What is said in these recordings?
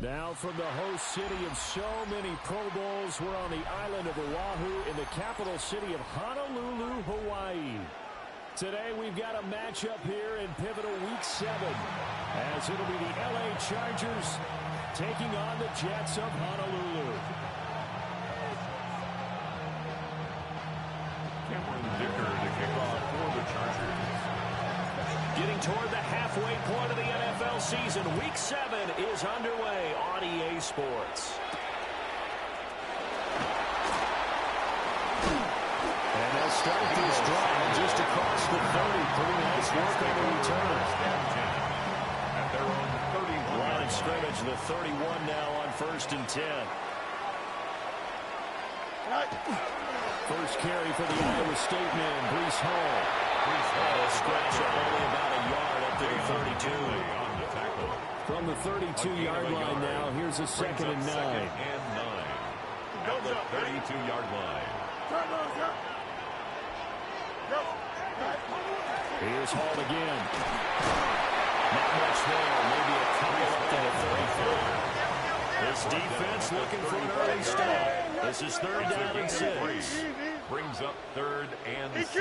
Now from the host city of so many Pro Bowls, we're on the island of Oahu in the capital city of Honolulu, Hawaii. Today we've got a matchup here in pivotal Week 7, as it'll be the LA Chargers taking on the Jets of Honolulu. Cameron Dicker to kick off for the Chargers. Getting toward the halfway point of the NFL season, Week 7 is underway on EA Sports. And they'll start this drive just across the 30. Pretty nice work on the return. At their own 31. Line of scrimmage, the 31 now on 1st and 10. First carry for the Iowa State man, Breece Hall. That'll scratch up only about a yard up to the 32. From the 32-yard line now, here's a 2nd and 9. At the 32-yard line. Here's Hall again. Not much there. Maybe a couple up to the 35. This defense looking for an early start. This is 3rd down and 6. Brings up 3rd and 6.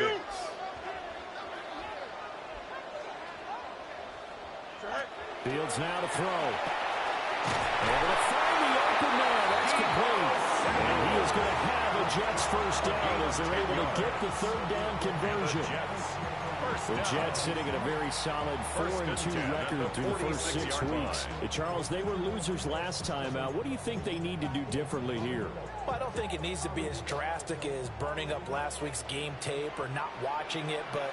Fields now to throw. Able to find the open man. That's complete. And he is going to have a Jets first down as they're able to get the 3rd down conversion. The Jets sitting at a very solid 4-2 record through the first 6 weeks. Charles, they were losers last time out. What do you think they need to do differently here? Well, I don't think it needs to be as drastic as burning up last week's game tape or not watching it, but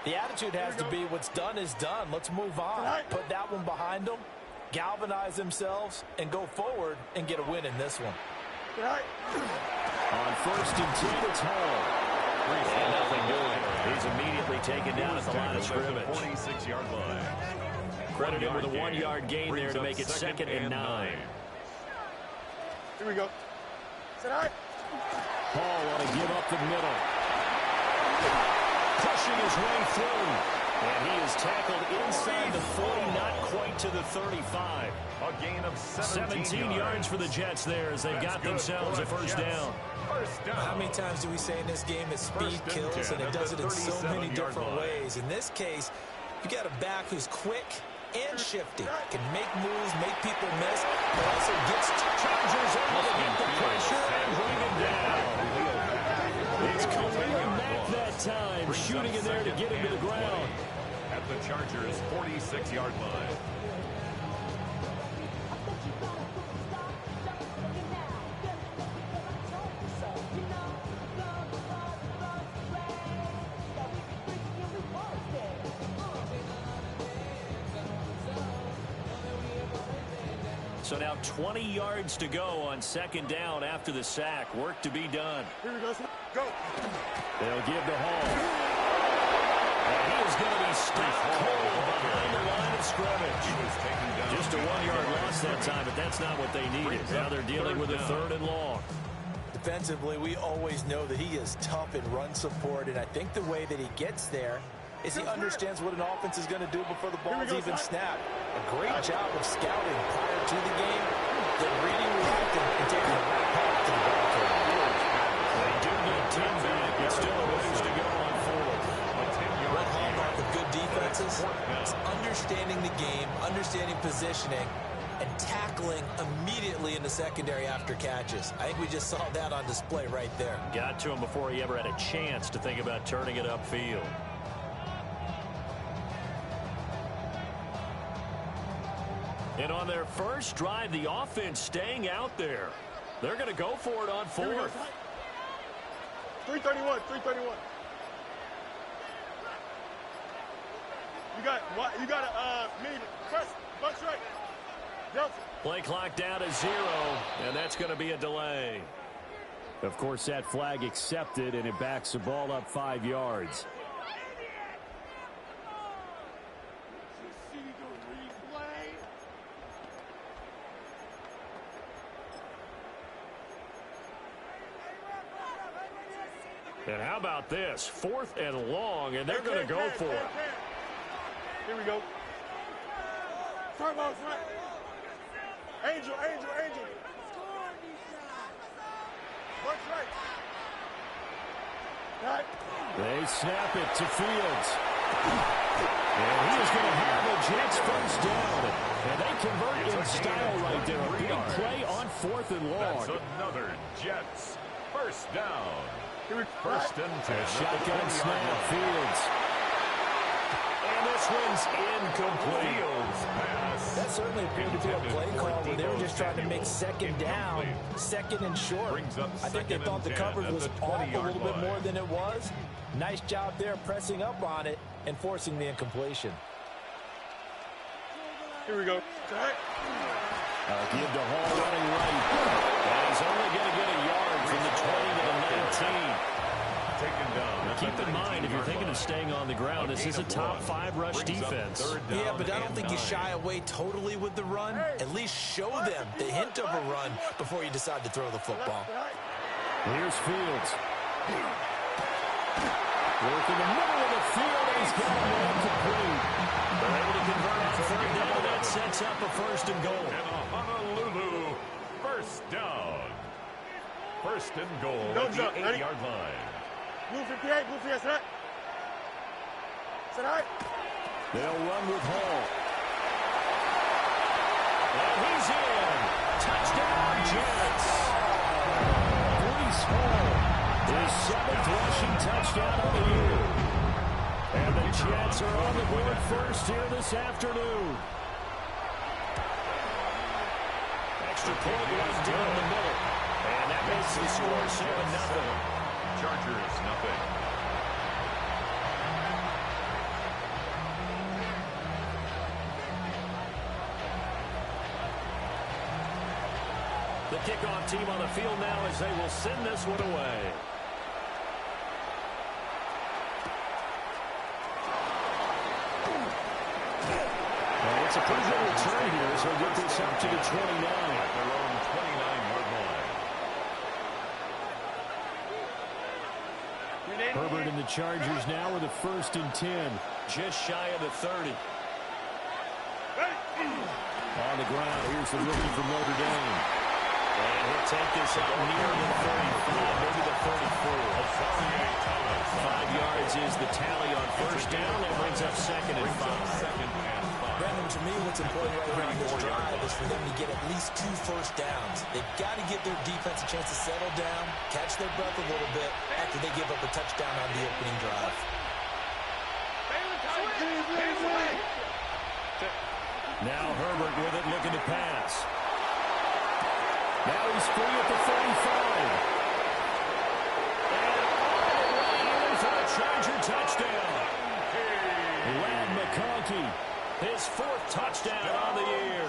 the attitude has to be what's done is done. Let's move on. Put that one behind them, galvanize themselves, and go forward and get a win in this one. On 1st and 10, it's Hall. And nothing doing. He's immediately taken down at the line of scrimmage. 46-yard line. Credit him with a 1-yard gain there to make it 2nd and 9. Here we go. Hall want to give up the middle. Pushing his way through. And he is tackled inside the 40, not quite to the 35. A gain of 17 yards for the Jets there as they've got themselves a first down. How many times do we say in this game that speed kills, and it does it in so many different ways? In this case, you got a back who's quick and shifty, can make moves, make people miss, but also gets Chargers able to get the pressure and bring him down. It's Khalil Mack that time, shooting in there to get him to the ground. At the Chargers' 46-yard line. So now 20 yards to go on 2nd down after the sack. Work to be done. Here we go. Go. They'll give the Hall. And he is going to be stopped cold behind the line of scrimmage. Just a 1-yard loss that time, but that's not what they needed. Now they're dealing with a 3rd and long. Defensively, we always know that he is tough in run support, and I think the way that he gets there is he understands what an offense is going to do before the ball's even snapped. A great job of scouting prior to the game, then reading right and taking the right path to the ball carrier. They do get 10 back, but still a ways to go on 4th. What hallmark of good defenses is understanding the game, understanding positioning, and tackling immediately in the secondary after catches. I think we just saw that on display right there. Got to him before he ever had a chance to think about turning it upfield. And on their first drive, the offense staying out there. They're going to go for it on 4th. 331, 331. You got a mean press, bunch right. Delta. Play clock down to 0, and that's going to be a delay. Of course, that flag accepted, and it backs the ball up 5 yards. And how about this? 4th and long, and they're going to go for it. Here we go. Turbo, Angel. Bunch right. Right. They snap it to Fields. And he is going to have a Jets first down. And they convert in style right there. A big play on 4th and long. That's another Jets first down. First and 10. Shotgun snap, Fields. And this one's incomplete. Fields pass. That certainly appeared to be a play call where they were just trying to make second down, second and short. I think they thought the coverage was off a little bit more than it was. Nice job there pressing up on it and forcing the incompletion. Here we go. Right. Give to Hall running right. And he's only going to get a yard from the 20 to the 19. Taken down. Keep in mind, if you're thinking of staying on the ground, this is a top 5 rush defense. Yeah, but I don't think you shy away totally with the run. At least show them the hint of a run before you decide to throw the football. Here's Fields. Work in the middle of the field, and he's got it incomplete. They're able to convert on 3rd down, and that sets up a 1st and goal. And a Honolulu first down. 1st and goal at the 8-yard line. Blue 58, blue 58, set. Set right. They'll run with Hall. And he's in. Touchdown, Jets. Breece Hall, his 7th rushing touchdown of the year. And the Jets are on the board first here this afternoon. Extra point right down the middle. And that makes the score 7-0. Chargers, nothing. The kickoff team on the field now as they will send this one away. Well, it's a pretty good return here, so get this up to the 29. At their own 29-yard line. Herbert and the Chargers now with a 1st and 10. Just shy of the 30. On the ground, here's the rookie from Notre Dame. And he'll take this out near the 35, maybe the 34. 5 yards is the tally on 1st down. That brings up 2nd and 5. Brandon, to me, what's important right here on this drive is for them to get at least 2 first downs. They've got to give their defense a chance to settle down, catch their breath a little bit after they give up a touchdown on the opening drive. Now Herbert with it, looking to pass. Now he's free at the 35. And all the way in for a Charger touchdown. Ladd McConkey, his 4th touchdown on the year.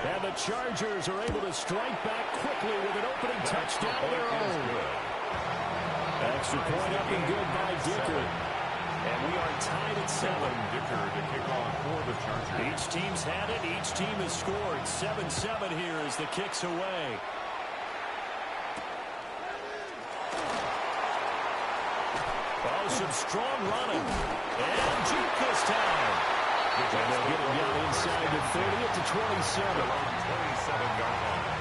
And the Chargers are able to strike back quickly with an opening touchdown of their own. Extra point up and good by Dicker. And we are tied at 7. Dicker to kick off for the Chargers. Each team's had it. Each team has scored. 7-7 here as the kick's away. Oh, some strong running. And juke this time. And they'll get him down inside the 30 at the 27. 27-yard line.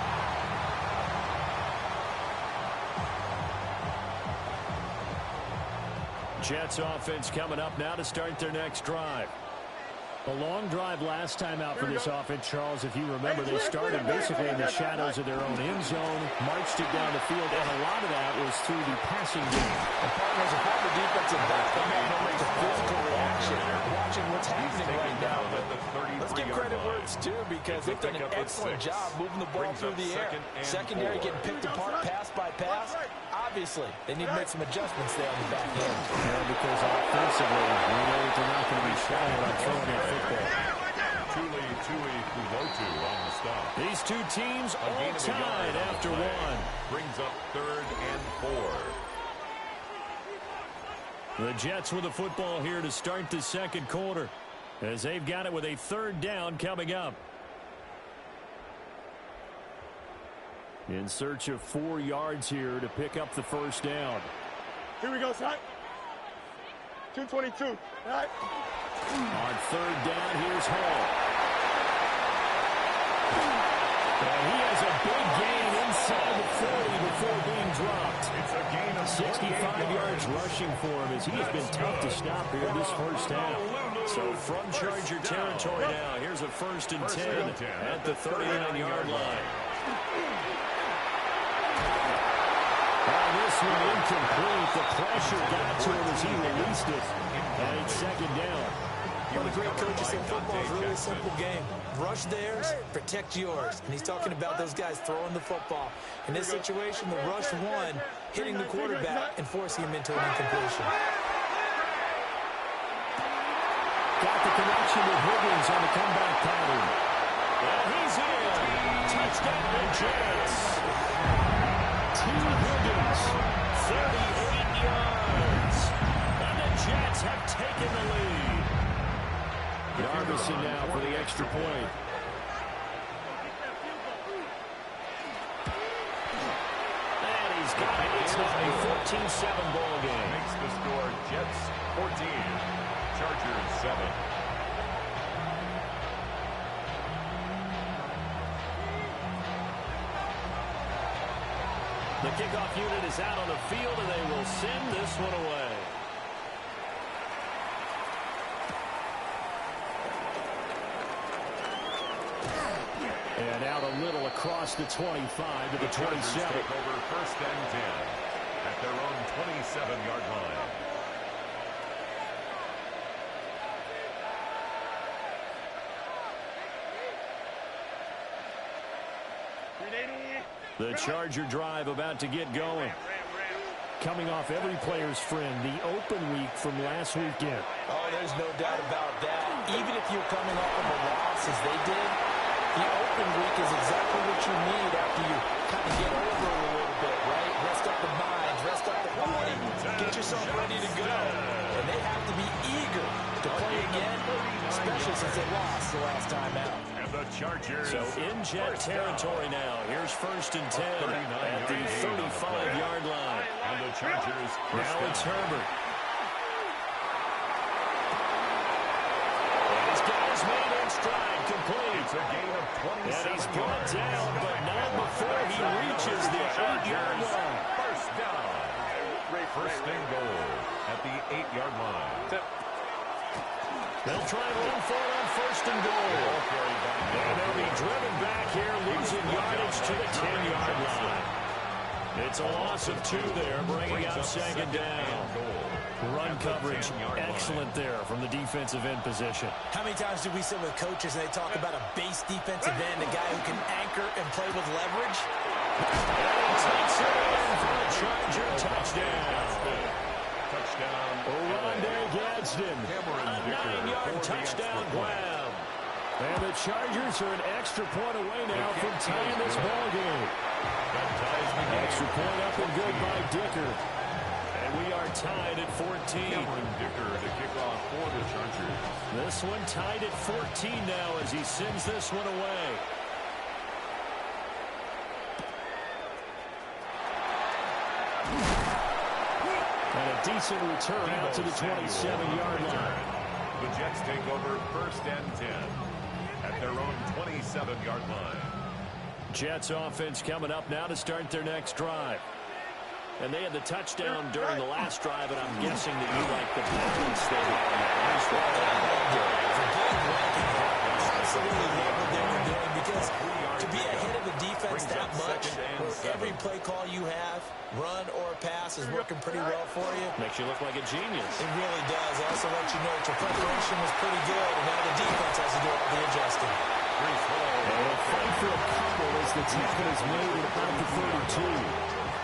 Jets offense coming up now to start their next drive. A long drive last time out for this offense, Charles. If you remember, they started basically in the shadows of their own end zone, marched it down the field, and a lot of that was through the passing game. And partners, a proper defensive back, they may not make a physical reaction watching what's happening right now. Let's give credit where it's due because they've done an excellent job moving the ball through the air. Secondary getting picked apart pass by pass. Obviously, they need to make some adjustments there on the back end. Yeah, because offensively, we know that they're not going to be shy about throwing that football. Tuli Pulotu on the stop. These two teams all tied after one. Brings up 3rd and 4. The Jets with the football here to start the second quarter as they've got it with a 3rd down coming up. In search of 4 yards here to pick up the 1st down. Here we go, Scott. 222. Right. On 3rd down, here's Hall. And he has a big gain inside the 40 before being dropped. It's a gain of 65 yards rushing for him as he has been tough to stop here this first half. So from Charger territory now, here's a 1st and 10 at the 39-yard line. This one incomplete. The pressure got to him as he released it. And it's 2nd down. One of the great coaches in football is a really simple game. Rush theirs, protect yours. And he's talking about those guys throwing the football. In this situation, the rush one, hitting the quarterback and forcing him into an incompletion. Got the connection with Higgins on the comeback pattern. And he's in. Touchdown, the Jets. T. Higgins, 38 yards. And the Jets have taken the lead. Darvison now for the extra point. And he's got it. It's now a 14-7 ball game. Makes the score Jets 14, Chargers 7. The kickoff unit is out on the field, and they will send this one away. And out a little across the 25 to the 27. Take over 1st and 10 at their own 27-yard line. The Charger drive about to get going. Coming off every player's friend, the open week from last weekend. Oh, there's no doubt about that. Even if you're coming off of a loss as they did, the open week is exactly what you need after you kind of get over it a little bit, right? Rest up the mind, rest up the body, get yourself ready to go. And they have to be eager to play again, especially since they lost the last time out. And the Chargers. So in Jet territory now. Here's 1st and 10 at the 35-yard line. And the Chargers. Now it's Herbert. Made in stride, complete. It's a gain of 27 and he's brought down, but not before he reaches the 8-yard line. First down. 1st and goal at the 8-yard line. They'll try and run for it on 1st and goal. And they'll be driven back here, losing yardage to the 10-yard line. It's a loss of 2 there, bringing up 2nd down. Run coverage, excellent there from the defensive end position. How many times do we sit with coaches and they talk about a base defensive end, a guy who can anchor and play with leverage? And he takes it in for a Charger touchdown. Touchdown. Oronde Gadsden. A 9-yard touchdown grab. And the Chargers are an extra point away now from tying this ball game. Extra point up and good by Dicker. And we are tied at 14. Cameron Dicker to kick off for the Chargers. This one tied at 14 now as he sends this one away. And a decent return out to the 27-yard line. The Jets take over 1st and 10 at their own 27-yard line. Jets offense coming up now to start their next drive. And they had the touchdown during the last drive, and I'm guessing that you like the balance they had on that last Absolutely love what they were doing, because to be ahead of the defense that much, where every play call you have, run or pass, is working pretty well for you. Makes you look like a genius. It really does. Also let you know that your preparation was pretty good, and now the defense has to do all the adjusting. And a fight for a couple as the tackle is made at about the 32.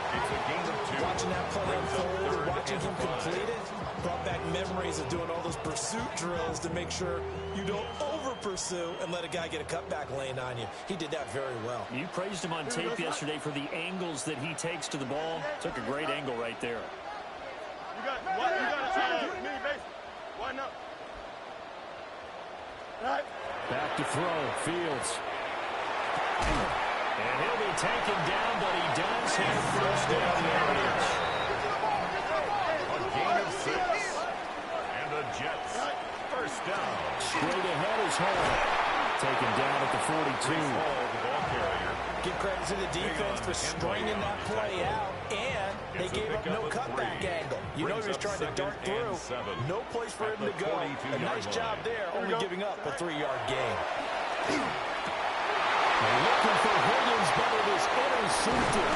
It's a gain of 2. Watching that play unfold, watching him complete it, brought back memories of doing all those pursuit drills to make sure you don't over-pursue and let a guy get a cutback lane on you. He did that very well. You praised him on tape yesterday for the angles that he takes to the ball. Took a great angle right there. You got mini base. Why not? Right. Back to throw, Fields. And he'll be taken down, but he does have first down yardage. A gain of 6. And the Jets, first down. Straight ahead is Hall. Taken down at the 42. The ball carrier. Give credit to the defense for stringing that play out, and they gave up no cutback angle. You know he was trying to dart through. No place for him to go. A nice job there, only giving up a 3-yard gain. Looking for Higgins, but it is intercepted.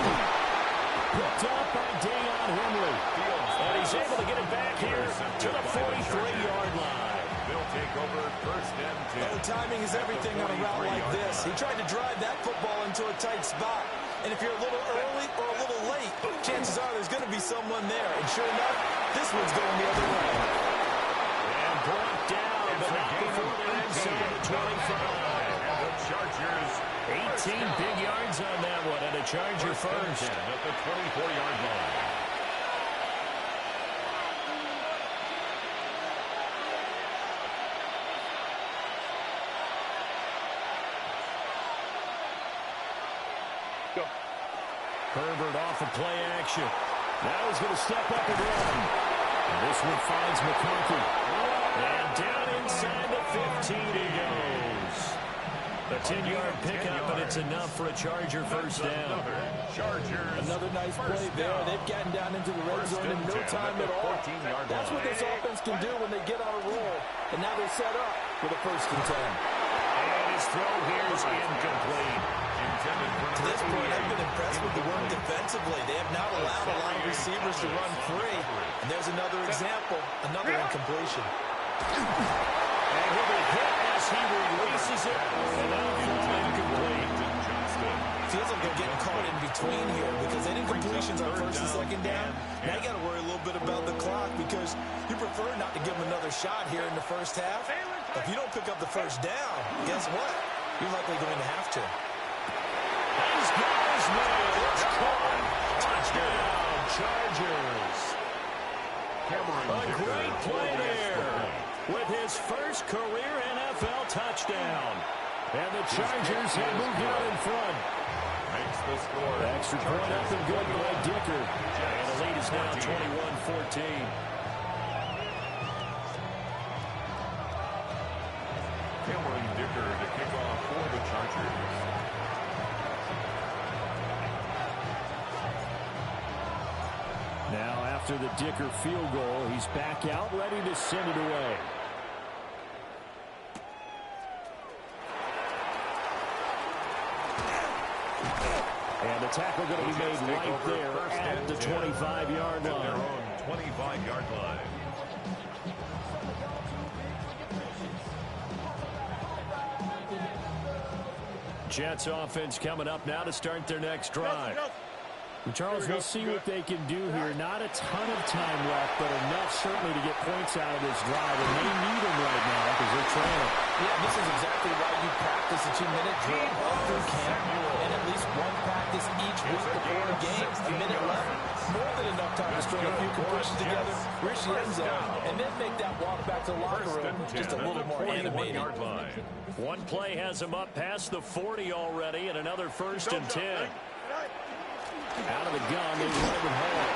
Picked up by Deion Henry. And he's able to get it back here to the 43-yard line. They'll take over first and 10. Oh, timing is everything on a route like this. He tried to drive that football into a tight spot. And if you're a little early or a little late, chances are there's going to be someone there. And sure enough, this one's going the other way. And brought down, but not before they're inside the 25. And the Chargers 18 big yards on that one, and a Charger first. At the 24-yard line. Herbert off of play action. Now he's going to step up and run. And this one finds McCarthy. And down inside the 15 he goes. A 10-yard pickup, and it's enough for a Charger first down. Another nice play there. They've gotten down into the red zone in no time at all. That's what this offense can do when they get on a roll. And now they're set up for the 1st and 10. And his throw here is incomplete. To this point, I've been impressed with the work defensively. They have not allowed a lot of receivers to run free. And there's another example, another incompletion. And he'll be hit as he releases it. And now incomplete. Feels like they're getting caught in between here because any completions on 1st and 2nd down, now you got to worry a little bit about the clock because you prefer not to give them another shot here in the 1st half. If you don't pick up the 1st down, guess what? You're likely going to have to. He's got his man. It's caught. Touchdown, Chargers. A great play there with his first career NFL touchdown. And the Chargers have moved out in front. Makes the score. Extra point up and good by Dicker. And the lead is now 21-14. Cameron Dicker to kick off for the Chargers. Now after the Dicker field goal, he's back out ready to send it away. And the tackle going to be made right there at the 25-yard line. Their own 25-yard line. Jets offense coming up now to start their next drive. And Charles, we'll see what they can do here. Not a ton of time left, but enough certainly to get points out of this drive. And they need them right now because they're trailing. Yeah, this is exactly why you practice a 2-minute drill all through camp and at least one practice each week before the game. A minute left, more than enough time to string a few completions together, reach the end zone, and then make that walk back to the locker room just a little more animated. One play has him up past the 40 already, and another 1st and 10. Out of the gun, they run it home.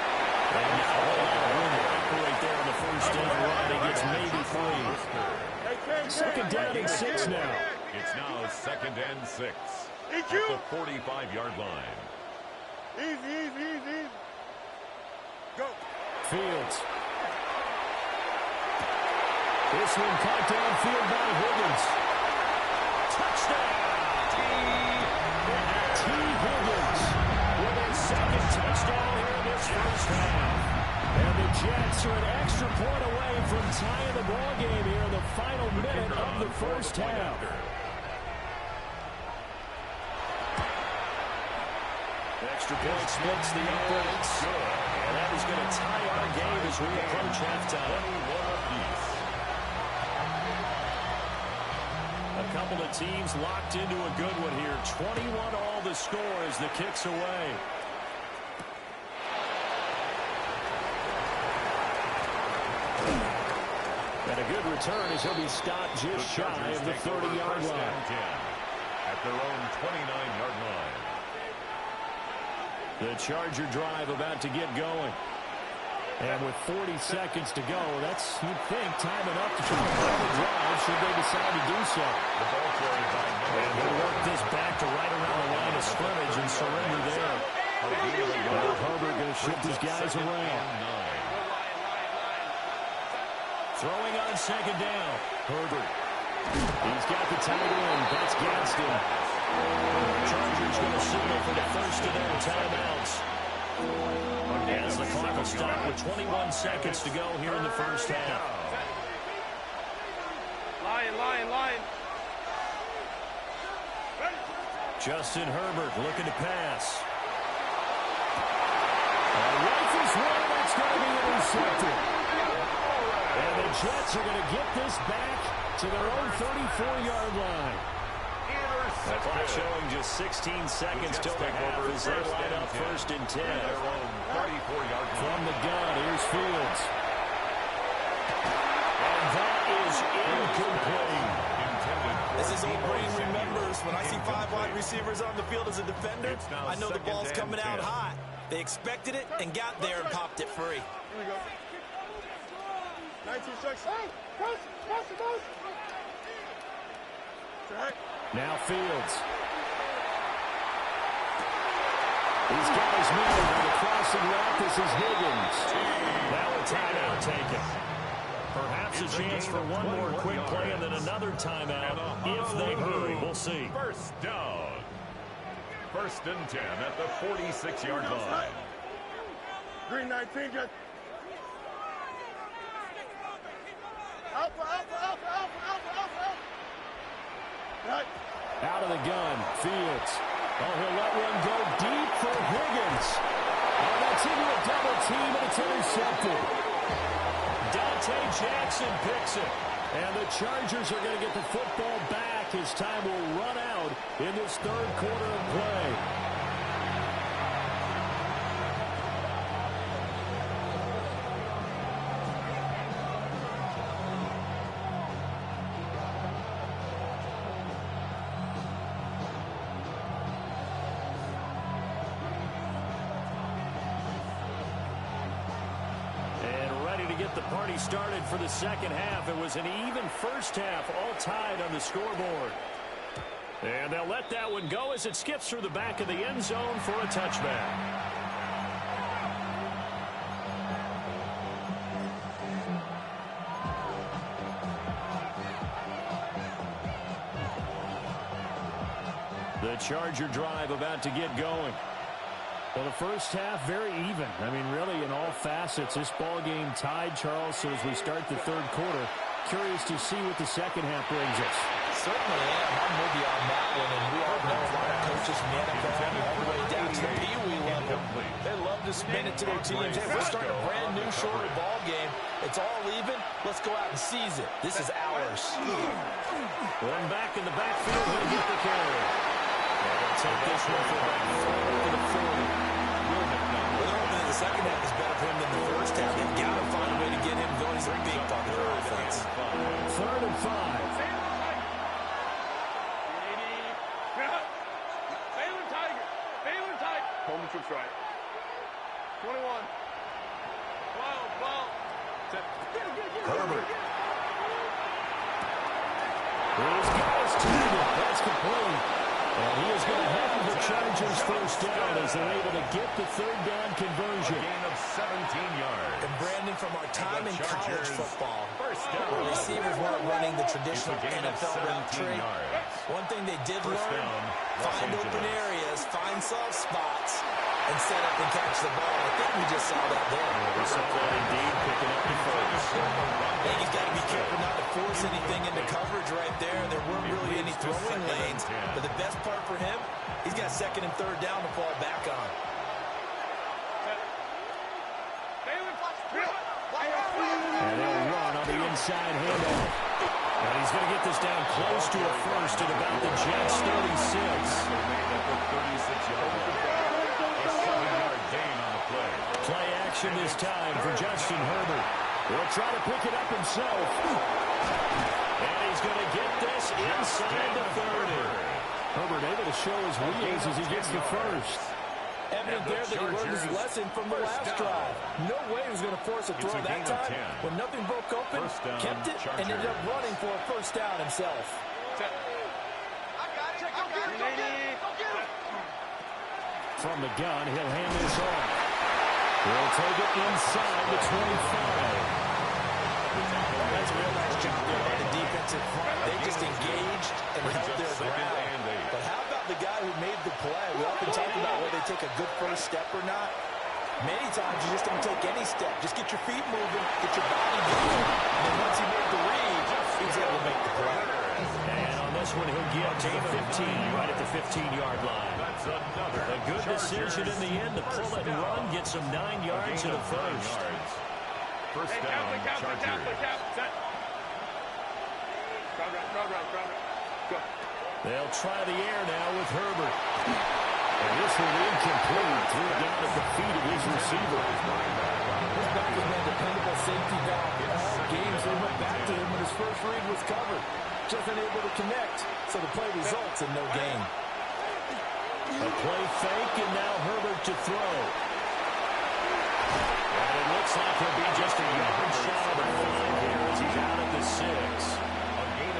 And now a lot of room to operate there on the 1st down run. He gets maybe 3. 2nd down and 6 now. It's now 2nd and 6 at the 45-yard line. Easy. Go. Fields. This one caught downfield by Higgins. Touchdown! T. Higgins with a 2nd touchdown here in this 1st half. And the Jets are an extra point away from tying the ball game here in the final minute of the 1st half. Extra point splits the uprights. And that is going to tie our game as we approach halftime. A couple of teams locked into a good one here. 21 all the score as the kick's away. And a good return as he'll be stopped just shy of the 30-yard line. At their own 29-yard line. The Charger drive about to get going. And with 40 seconds to go, that's, you'd think, time enough to try to run the drive should they decide to do so. The ball carried by And they'll work this back to right around the line of scrimmage and surrender there. Now Herbert going to shift his guys around. Throwing on second down. Herbert. He's got the tight end. That's Gadsden. Chargers going to signal for the first of their timeouts. As the clock will stop with 21 seconds to go here in the first half. Line. Justin Herbert looking to pass. Rifles one, that's going to be intercepted. And the Jets are going to get this back to their own 34-yard line. The clock showing just 16 seconds till the half as they line up first and 10. From the gun, here's Fields. And that is incomplete. As his old brain remembers, when I see 5 wide receivers on the field as a defender, I know the ball's coming out hot. They expected it and got there and popped it free. Here we go. 19 seconds. Hey, pass. Now Fields. These guys move. The crossing route. This is Higgins. Now a timeout taken. Perhaps a chance for one more quick play and then another timeout if they hurry. We'll see. First down. First and 10 at the 46-yard line. Green 19, good. Alpha. Right. Out of the gun, Fields. Oh, he'll let one go deep for Higgins. And that's into a double team, and it's intercepted. Dante Jackson picks it. And the Chargers are going to get the football back as time will run out in this third quarter of play. Get the party started for the second half. It was an even first half, all tied on the scoreboard. And they'll let that one go as it skips through the back of the end zone for a touchback. The Charger drive about to get going. Well, the first half, very even. I mean, really, in all facets, this ball game tied, Charles. So as we start the third quarter, curious to see what the second half brings us. Certainly am. I'm with you on that one. And we all know a lot of coaches in the NFL all the way down to the Pee-wee level. They love to spin it to their teams. Hey, we're starting a brand new shorter ball game. It's all even. Let's go out and seize it. This is ours. One back in the backfield. He'll get the carry. They'll take this one for about 4 to the 40. The second half is better for him than the first half. They've got to find a way to get him going. He's a big part of their offense. 3rd and 5. Baylor Tiger. Coleman trips right. 21. 12. Herbert. Those guys turned it. That's complete. And he is going to have the Chargers first down as they're able to get the third down conversion. A gain of 17 yards. And Brandon, from our time in college football, down. receivers weren't running the traditional NFL route tree. One thing they did learn, find open areas, find soft spots, and set up and catch the ball. I think we just saw that there. We saw that indeed, picking up the first. I think he's got to be careful not to force anything into coverage right there. There weren't really any throwing lanes, but the best part for him, he's got 2nd and 3rd down to fall back on. And they'll run on the inside handoff. And he's going to get this down close to a first at about the Jets' 36. Play action this time for Justin Herbert. He'll try to pick it up himself. And he's going to get this inside the 30. Herbert able to show his wheels as he gets the first. Evident there that he learned his lesson from the last drive. No way he was going to force a throw that time. When nothing broke open, kept it, and ended up running for a first down himself. From the gun, he'll hand this off. He'll take it inside the 25. That's a real nice job there by the defensive front. They just engaged and held their ground. But how about the guy who made the play? We often talk about whether they take a good first step or not. Many times you just don't take any step. Just get your feet moving, get your body moving. And then once he made the read, he's able to make the play. And on this one, he'll get to 15, right at the 15-yard line. That's another. A good decision in the end to pull it and run, get some 9 yards to the first. First down, Chargers. They'll try the air now with Herbert. And this will be incomplete. Threw it down at the feet of his receiver. This back has been a dependable safety valve in all games. They went back to him when his first read was covered. Just unable to connect, so the play results in no gain. A play fake, and now Herbert to throw. And it looks like he'll be just a yard shy of the 5 here as he's out at the 6.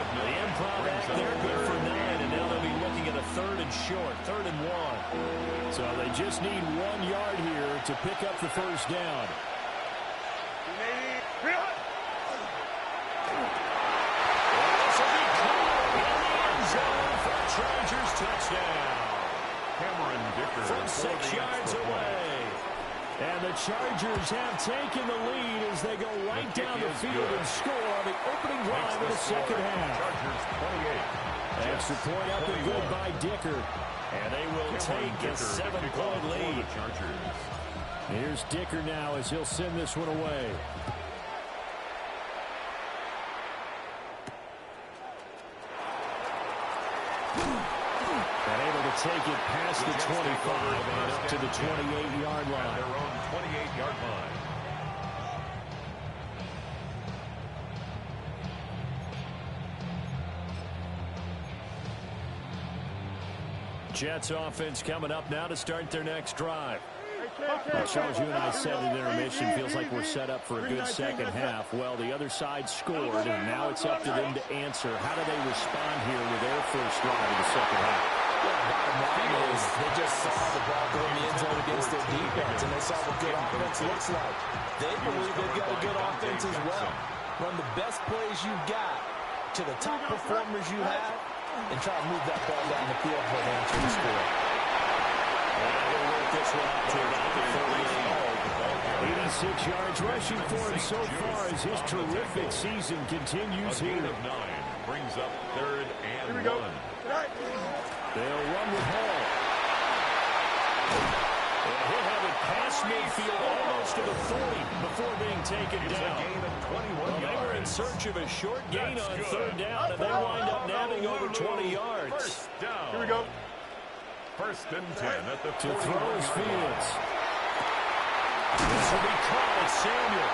The improv act, they're good for 9, and now they'll be looking at a 3rd and short, 3rd and 1. So they just need 1 yard here to pick up the first down. This will be caught in the end zone for a Chargers touchdown. Cameron Dicker From 6 yards away. And the Chargers have taken the lead as they go right down the field and score on the opening drive of the second half. Chargers 28. Extra point up and good by Dicker. And they will take a 7-point lead. Here's Dicker now as he'll send this one away. And able to take it past the 25 and up to the 28-yard line. Their own 28-yard line. Jets offense coming up now to start their next drive. Charles, you and I said at intermission, feels like we're set up for a good second half. Well, the other side scored, and now it's up to them to answer. How do they respond here with their first drive of the second half? Bottom line is they just saw the ball go in the end zone against their defense, and they saw what good offense looks like. They believe they've got a good offense as well. Run the best plays you've got to the top performers you have, and try to move that ball down the field for an answer to score. They'll work this one out to about the 86 yards rushing for him so far as his terrific season continues here. A gain of 9 brings up 3rd and 1. They'll run with Hall. And he'll have it past midfield almost to the 40 before being taken down. A gain of 21 They were in search of a short gain on 3rd down, and they wind up nabbing over 20 yards. First down. Here we go. First and 10 at the To throw is Fields. This will be caught at Samuel.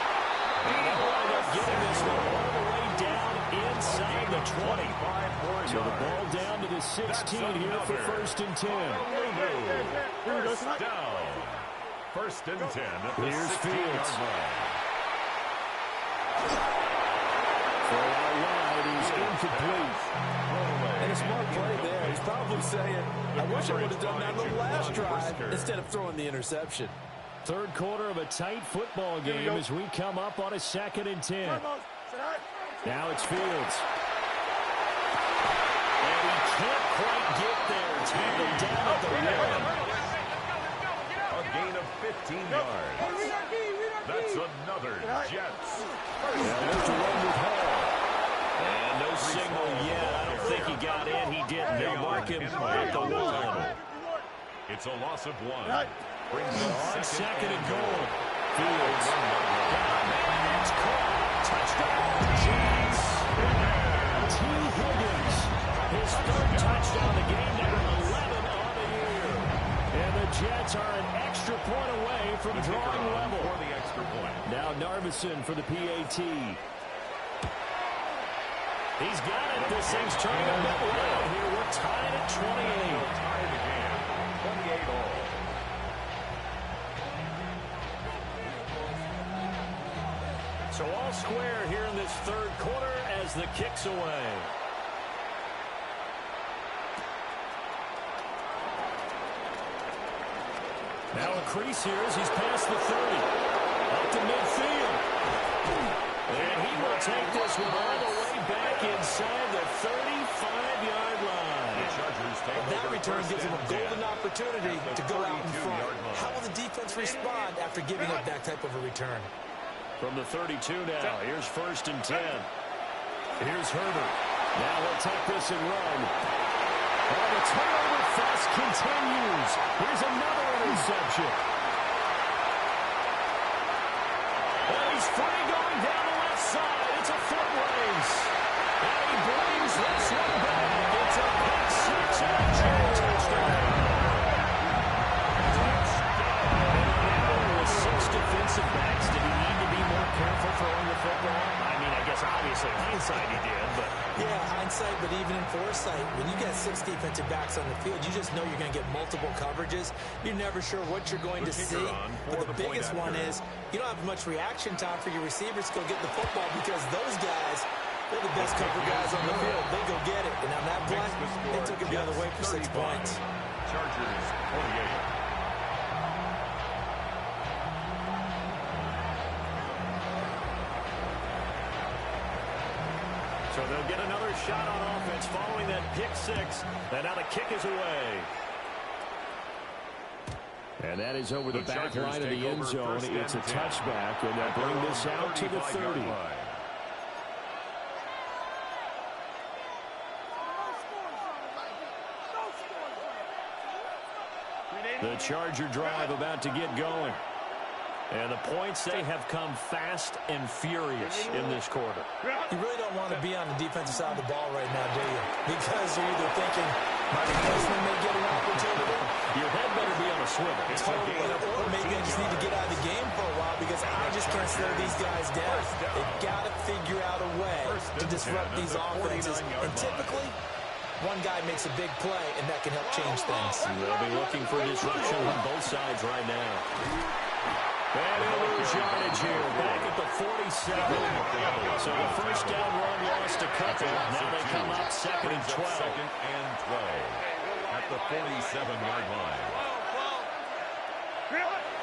And they wind up getting this one all the way down inside the 20. So the ball down to the 16 here for 1st and 10. First down. First and 10 at the Here's 16-yard line. Throw out wide is incomplete. And a smart play there. He's probably saying, I wish I would have done that on the last drive instead of throwing the interception. 3rd quarter of a tight football game as we come up on a 2nd and 10. Now it's Fields. And he can't quite get there. Tackled down at the 1. A gain of 15 yards. That's another Jets. There's a run with Hall. And no signal yet. I don't think he got in. He didn't. They'll mark him at the 1. It's a loss of 1. Brings On up 2nd and goal. Fields. It's caught. Touchdown, Jets. T. Higgins. His 3rd touchdown, the game number 11 on the year. And the Jets are an extra point away from drawing level. For the extra point. Now Narveson for the PAT. He's got it. This thing's turning a bit low here. We're tied at 28. Tie the game. 28 all. So all square here in this third quarter as the kick's away. Now a crease here as he's past the 30. Up to midfield. And he will take this one all the way back inside the 35-yard line. That return gives him a golden opportunity to go out in front. How will the defense respond after giving up that type of a return? From the 32 now, here's 1st and 10. Here's Herbert. Now he'll take this and run. Oh, the turnover fest continues. Here's another interception. And he's free going down the left side. It's a foot race. And he brings this one back. It's a pick six and a jam touchdown. With 6 defensive backs, did he need to be more careful throwing the football? I mean, I guess obviously hindsight he did, but... Yeah, hindsight, but even in foresight, when you get 6 defensive backs on the field, you just know you're going to get multiple coverages. You're never sure what you're going to see. But the biggest one is you don't have much reaction time for your receivers to go get the football because those guys, they're the best cover guys on the field. They go get it. And on that play, they took it the other way for 6 points. Chargers 48. So they'll get another shot on offense following that pick 6. And now the kick is away. And that is over the back line of the end zone. It's a touchback, and they'll bring this out to the 30. The Charger drive about to get going. And the points, they have come fast and furious in this quarter. You really don't want to be on the defensive side of the ball right now, do you? Because you're either thinking, my replacement may get an opportunity. Your head better be on a swivel. Totally. Or maybe I just need to get out of the game for a while because I just can't slow these guys down. They've got to figure out a way to disrupt these offenses. And typically, one guy makes a big play, and that can help change things. They'll be looking for disruption on both sides right now. And he'll lose yardage here, back at the 47. So the first down run lost a couple. Now they come up 2nd and 12. 2nd and 12 at the 47-yard line.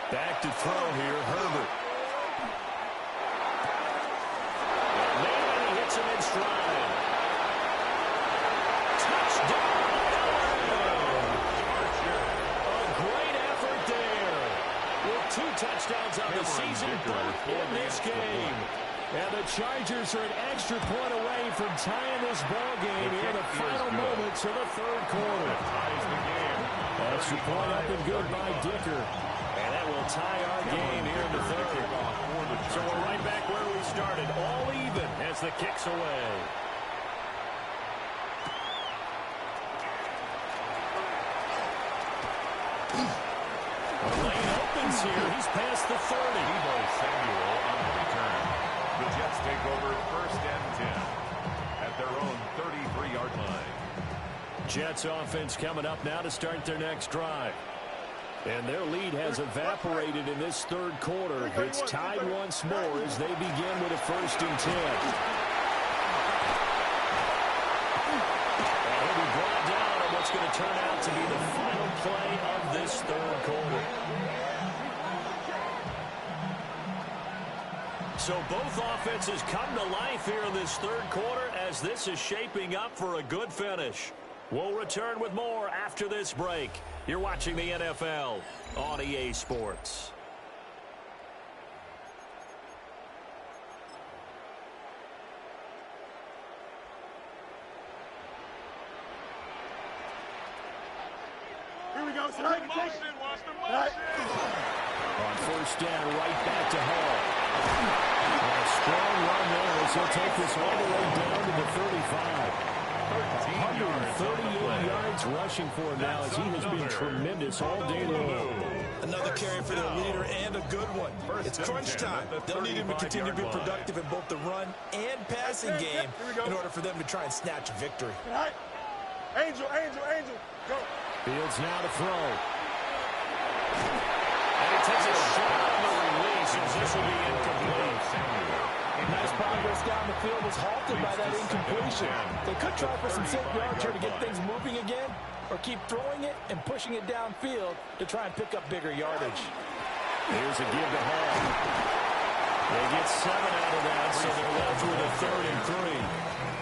Back to throw here, Herbert. And he hits him in stride. Touchdown! A great effort there. With 2 touchdowns on the season, both in this game. And the Chargers are an extra point away from tying this ball game in the final moments of the third quarter. Extra point up and good by Dicker. And that will tie our game here in the third. So we're right back where we started, all even as the kick's away. Lane opens here. He's past the 30. Deebo Samuel on the return. The Jets take over 1st and 10 at their own 33-yard line. Jets offense coming up now to start their next drive. And their lead has evaporated in this third quarter. It's tied once more as they begin with a 1st and 10. And he'll be brought down on what's going to turn out to be the final play of this third quarter. So both offenses come to life here in this third quarter as this is shaping up for a good finish. We'll return with more after this break. You're watching the NFL on EA Sports. Here we go. Tonight. On 1st down, right back to Hall. A strong run there as he'll take this all the way down to the 35. 138 yards rushing for him now as he has been tremendous all day long. Another carry for their leader and a good one. It's crunch time. They'll need him to continue to be productive in both the run and passing game in order for them to try and snatch victory. Angel, go. Fields now to throw. And he takes a shot on the release as this will be incomplete. pass down the field was halted by that incompletion. They could try for some safe yards here to get things moving again, or keep throwing it and pushing it downfield to try and pick up bigger yardage. Here's a give to Hall. They get 7 out of that, so they're left with a 3rd and 3.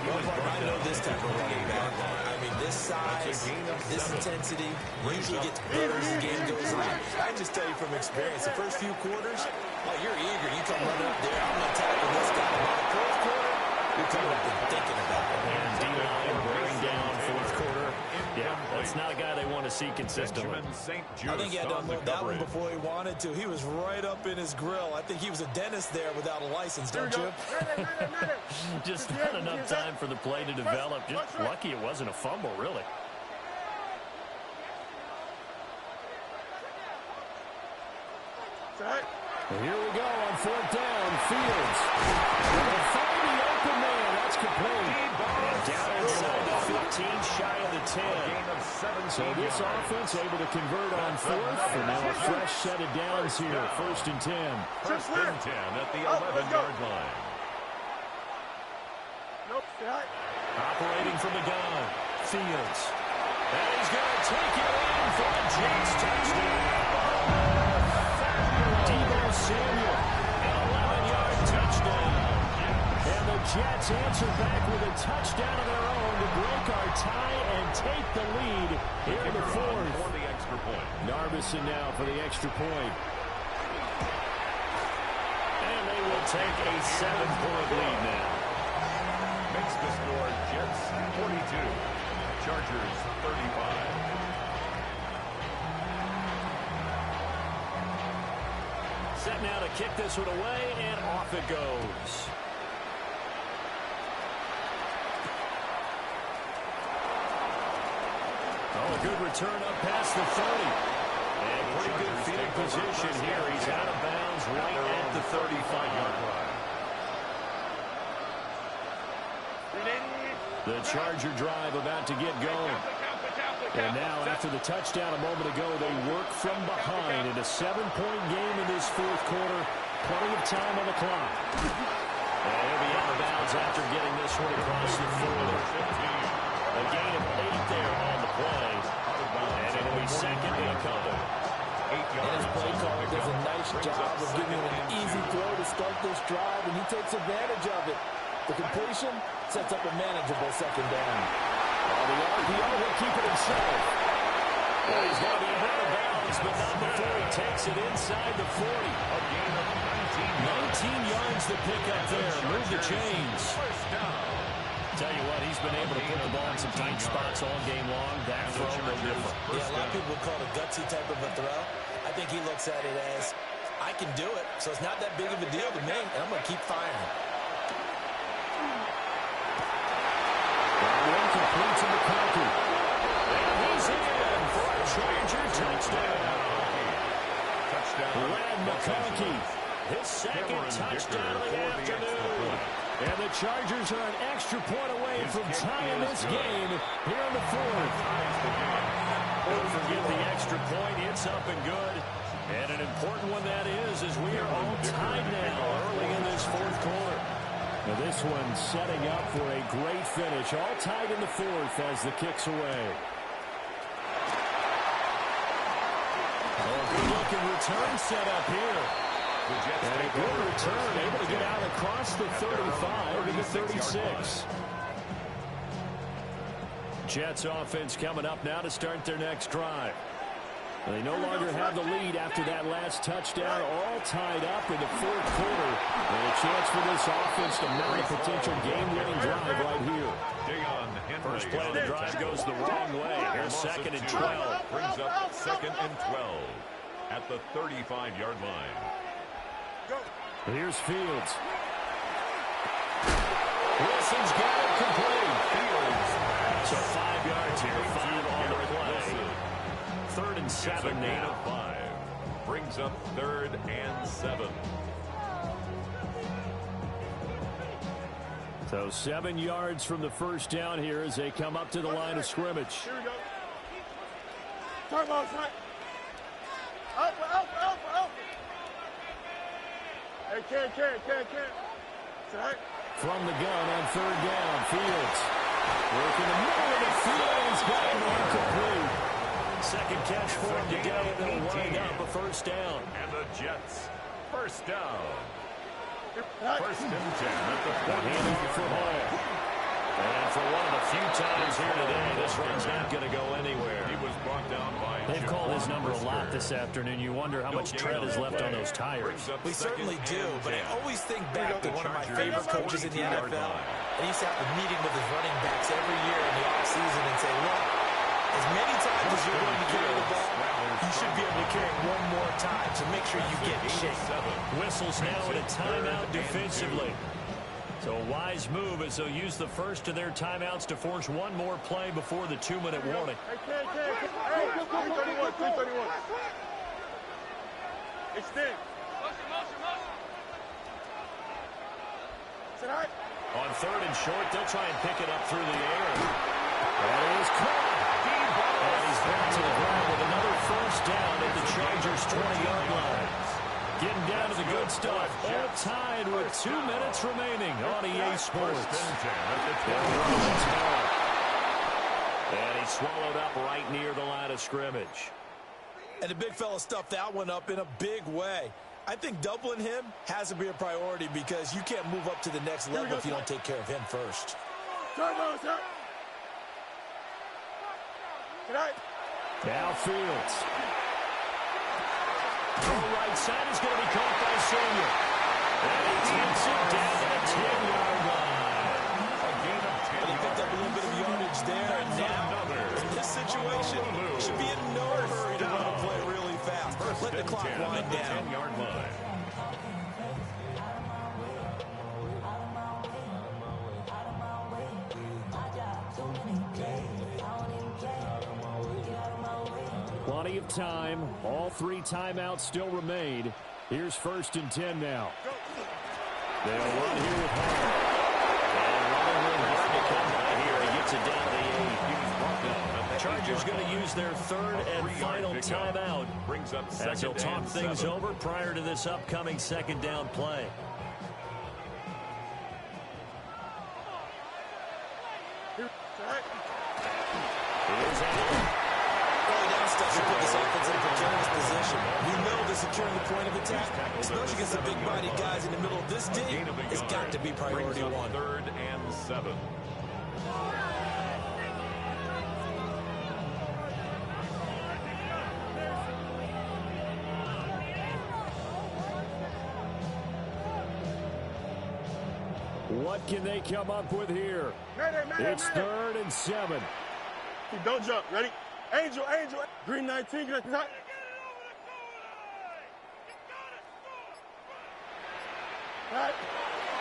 Well, Mark, I know this type of running back. I mean, this size, this intensity usually gets better as the game goes on. I can just tell you from experience, the first few quarters, oh, you're eager. You come running up there. I'm going to tackle this guy. By the fourth quarter, you're coming up and thinking about it. And D-line wearing down fourth quarter. Yeah, that's not a guy they want to see consistently. I think he had to unload that one before he wanted to. He was right up in his grill. I think he was a dentist there without a license, don't you? Just not enough time for the play to develop. Just lucky it wasn't a fumble, really. Right. Here we go on 4th down. Fields. They'll find the open man. That's complete. Down inside the 15, shy of the 10. So this offense able to convert on 4th, and now a fresh set of downs here. 1st and 10. 1st and 10 at the 11-yard line. Nope, right. Operating from the gun. Fields. And he's going to take it in for a Jets touchdown. Deebo Samuel, an 11-yard touchdown. And the Jets answer back with a touchdown of their own to break our tie and take the lead here in the 4th. For the extra point. Narbison now for the extra point. And they will take a 7-point lead now. Makes the score Jets 42, Chargers 35. Set now to kick this one away, and off it goes. Oh, a good return up past the 30. And pretty good field position here. He's out of bounds right at the 35-yard line. The Charger drive about to get going. And now, after the touchdown a moment ago, they work from behind in a 7-point game in this 4th quarter. Plenty of time on the clock. And he'll be out of bounds after getting this one across the 40. A gain of 8 there on the play. And it'll be 2nd and a couple. And his play caller does a nice job of giving him an easy throw to start this drive, and he takes advantage of it. The completion sets up a manageable 2nd down. The RPO will keep it himself. Well, he's going to be out of bounds, but not before he takes it inside the 40. A gain of 19 yards to pick up there. Move the chains. Tell you what, he's been able to put the ball in some tight spots all game long. That throw, no different. Yeah, a lot of people would call it a gutsy type of a throw. I think he looks at it as, I can do it, so it's not that big of a deal to me, and I'm going to keep firing. One complete to McConkey. And he's in for a Charger touchdown. Ladd McConkey, his 2nd touchdown of the afternoon. And the Chargers are an extra point away from tying this game here in the 4th. Don't forget the extra point. It's up and good. And an important one that is, as we are all tied now early in this 4th quarter. Now this one setting up for a great finish. All tied in the 4th as the kick's away. Oh, good-looking return set up here. And a good return, able to get out across the 35 to the 36. Jets offense coming up now to start their next drive. They no longer have the lead after that last touchdown, all tied up in the 4th quarter. And a chance for this offense to mount a potential game-winning drive right here. First play of the drive goes the wrong way. Here's 2nd and 12. Brings up 2nd and 12 at the 35-yard line. Here's Fields. Wilson's got it complete. Fields. So 5 yards here, 5 on the play. 3rd and 7 now. 5. Brings up 3rd and 7. So 7 yards from the first down here as they come up to the line of scrimmage. Here we go. Turn ball, right. Alpha. Hey, Ken. From the gun on third down, Fields. Working the middle of the field. He's got it incomplete. Second catch for him today, and they'll wind up a first down. And the Jets, first down. First and 10 at the 40 for Hall. And for one of the few times here today, this run's not going to go anywhere. He was brought down by They've called his number a lot this afternoon. You wonder how much tread is left on those tires. We certainly do, but I always think back to one of my favorite coaches in the NFL. And he used to have a meeting with his running backs every year in the offseason and say, look, as many times as you're going to carry the ball, you should be able to carry it one more time, so make sure you get in shape. Whistles now at a timeout defensively. So a wise move as they'll use the first of their timeouts to force one more play before the 2-minute warning. Hey, 331. Extend. Sit high. On third and short, they'll try and pick it up through the air. That is caught. And he's back to the ground with another first down at the Chargers' 20-yard line. Getting down to the good stuff. All tied with 2 minutes remaining on EA Sports. And he swallowed up right near the line of scrimmage. And the big fella stuffed that one up in a big way. I think doubling him has to be a priority because you can't move up to the next level if you don't take care of him first. Turbo, sir. Now Fields. The right side is going to be caught by Samuel. And he takes it down to the 10-yard line. A gain of 10 But he picked up a little bit of yardage there, and now, in this situation, he should be in no hurry to run a play really fast. Let the clock wind down. 10-yard line. Plenty of time. All 3 timeouts still remain. Here's first and 10 now. They'll run here with Hall. And running with hard to come by here. He gets it down to the 8. The Chargers going to use their third and final timeout as they'll talk things over prior to this upcoming second down play. Here's Allen. To put this offense in a precarious position. We know that securing the point of attack, especially against the big-bodied guys in the middle of this game, has got to be priority one. Third and 7. What can they come up with here? It's third and 7. Don't jump. Ready? Angel. Green 19. Get that.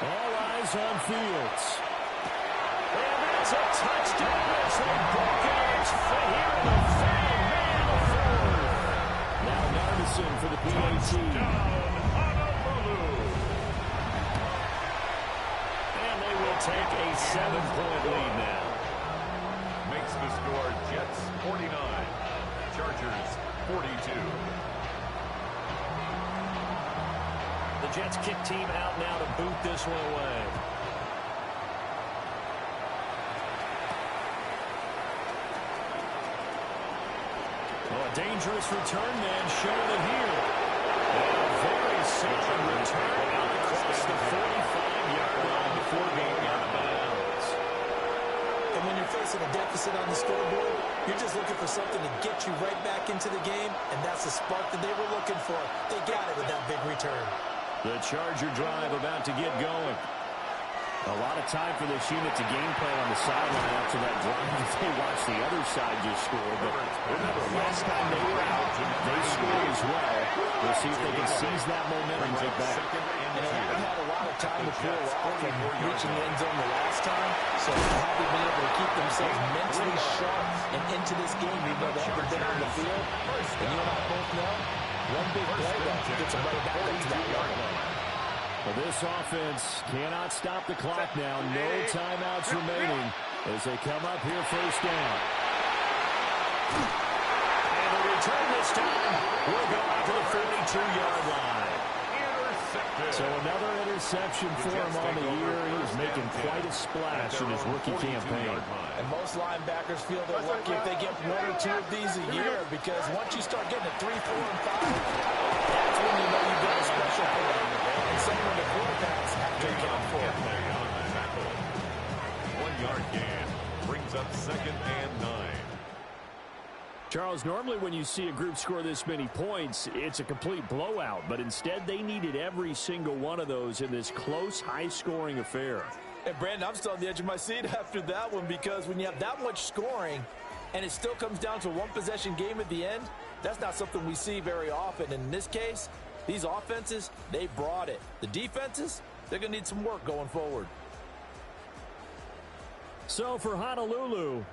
All eyes on Fields. And that's a touchdown as they broke it on its foot here in the final man of third. Now Nardison for the PAT. And they will take a 7-point lead now. Makes the score Jets 49, Chargers 42. The Jets kick team out now to boot this one away. Oh, a dangerous return man showing it here. And a very solid return out across the 45-yard line before being out of bounds. And when you're facing a deficit on the scoreboard, you're just looking for something to get you right back into the game, and that's the spark that they were looking for. They got it with that big return. The Charger drive about to get going. A lot of time for this unit to game plan on the sideline after that drive. They watched the other side just score, but remember, last time they were out, they scored as well. We'll see if they can seize that momentum right back. And they haven't had a lot of time to pull off from reaching the end zone the last time, so they haven't been able to keep themselves mentally sharp and into this game, even though they haven't been on the field. And you and I both know, one big play that gets them right back up to that yard line. Well, this offense cannot stop the clock now. No timeouts remaining as they come up here first down. And the return this time will go out to the 42-yard line. Interception. So another interception for him on the year. He was making quite a splash in his rookie campaign. And most linebackers feel they're lucky if they get 1 or 2 of these a year, because once you start getting to 3, 4, and 5, that's when you know you've got a special player. And same when the quarterbacks have to account for it. 1-yard gain brings up 2nd and 9. Charles, normally when you see a group score this many points, it's a complete blowout. But instead, they needed every single one of those in this close, high-scoring affair. And, Brandon, I'm still on the edge of my seat after that one, because when you have that much scoring and it still comes down to a one-possession game at the end, that's not something we see very often. And in this case, these offenses, they brought it. The defenses, they're going to need some work going forward. So for Honolulu,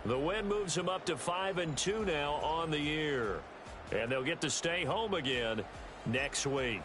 the win moves them up to 5-2 now on the year. And they'll get to stay home again next week.